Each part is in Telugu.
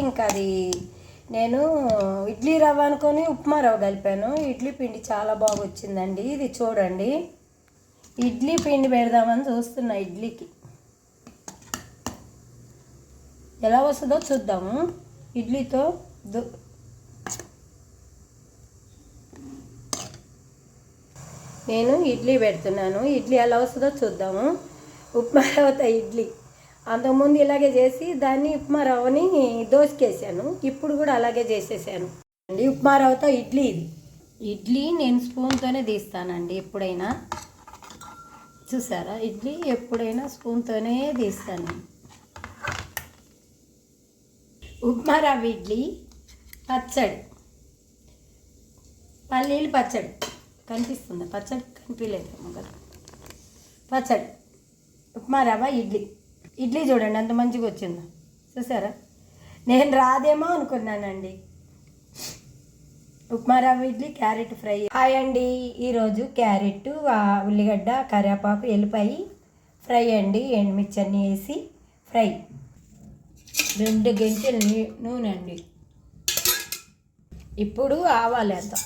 ఇంకా అది నేను ఇడ్లీ రవ్వ అనుకొని ఉప్మా రవ్వ కలిపాను. ఇడ్లీ పిండి చాలా బాగా వచ్చిందండి. ఇది చూడండి, ఇడ్లీ పిండి పెడదామని చూస్తున్నా. ఇడ్లీకి ఎలా వస్తుందో చూద్దాము. ఇడ్లీతో నేను ఇడ్లీ పెడుతున్నాను. ఇడ్లీ ఎలా వస్తుందో చూద్దాము. ఉప్మా రవ్వతో ఇడ్లీ అంతకుముందు ఇలాగే చేసి దాన్ని ఉప్మా రవ్వని దోసకేసాను. ఇప్పుడు కూడా అలాగే చేసేసాను అండి. ఉప్మా రవ్వతో ఇడ్లీ. ఇడ్లీ నేను స్పూన్తోనే తీస్తానండి. ఎప్పుడైనా చూసారా, ఇడ్లీ ఎప్పుడైనా స్పూన్తోనే తీస్తాను. ఉప్మా రవ్వ ఇడ్లీ, పచ్చడి, పల్లీలు పచ్చడి కనిపిస్తుందా? పచ్చడి కనిపించలేదు కదా. పచ్చడి, ఉప్మా రవ్వ ఇడ్లీ. ఇడ్లీ చూడండి ఎంత మంచిగా వచ్చిందో, చూసారా? నేను రాదేమో అనుకున్నానండి. ఉప్మా రవ్వ ఇడ్లీ, క్యారెట్ ఫ్రై. హాయ్ అండి, ఈరోజు క్యారెట్, ఉల్లిగడ్డ, కరివేపాకు, ఎల్లిపాయ ఫ్రై అండి. ఎండుమిర్చి అన్నీ వేసి ఫ్రై. 2 గంటెలు నూనె అండి. ఇప్పుడు ఆవాలు వేద్దాం,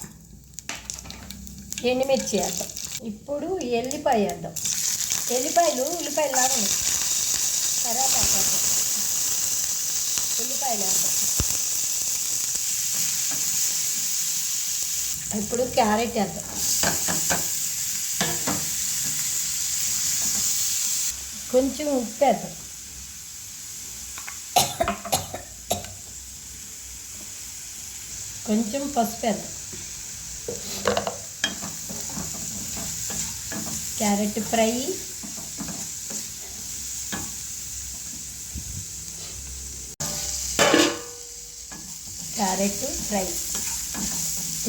ఎండుమిర్చి వేద్దాం. ఇప్పుడు ఎల్లిపాయ వేద్దాం. ఉల్లిపాయలు లాగా కరివేపాకు వేద్దాం. ఉల్లిపాయలు వేద్దాం. ఇప్పుడు క్యారెట్ వేద్దాం. కొంచెం ఉప్పు వేద్దాం. కొంచెం పసుపు వేద్దాం. క్యారెట్ ఫ్రై,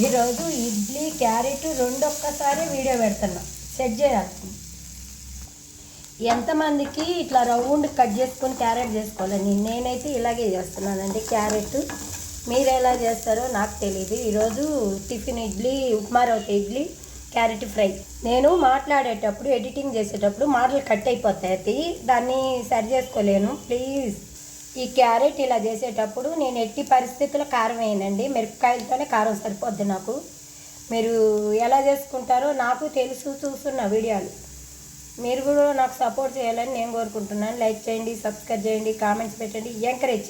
ఈరోజు ఇడ్లీ క్యారెట్ 2 ఒక్కసారి వీడియో పెడుతున్నా. సెట్ చేయాలి. ఎంతమందికి ఇట్లా రౌండ్ కట్ చేసుకొని క్యారెట్ చేసుకోవాలని, నేనైతే ఇలాగే చేస్తున్నానండి. క్యారెట్ మీరు ఎలా చేస్తారో నాకు తెలియదు. ఈరోజు టిఫిన్ ఇడ్లీ, ఉప్మా రవ్వ ఇడ్లీ, క్యారెట్ ఫ్రై. నేను మాట్లాడేటప్పుడు, ఎడిటింగ్ చేసేటప్పుడు మాటలు కట్ అయిపోతాయి. దాన్ని సరి చేసుకోలేను. ప్లీజ్, ఈ క్యారెట్ ఇలా చేసేటప్పుడు నేను ఎట్టి పరిస్థితుల్లో కారం వేయనండి. మిరపకాయలతోనే కారం సరిపోద్ది నాకు. మీరు ఎలా చేసుకుంటారో నాకు తెలుసు, చూస్తున్న వీడియోలు. మీరు కూడా నాకు సపోర్ట్ చేయాలని నేను కోరుకుంటున్నాను. లైక్ చేయండి, సబ్స్క్రైబ్ చేయండి, కామెంట్స్ పెట్టండి, ఎంకరేజ్ చేయండి.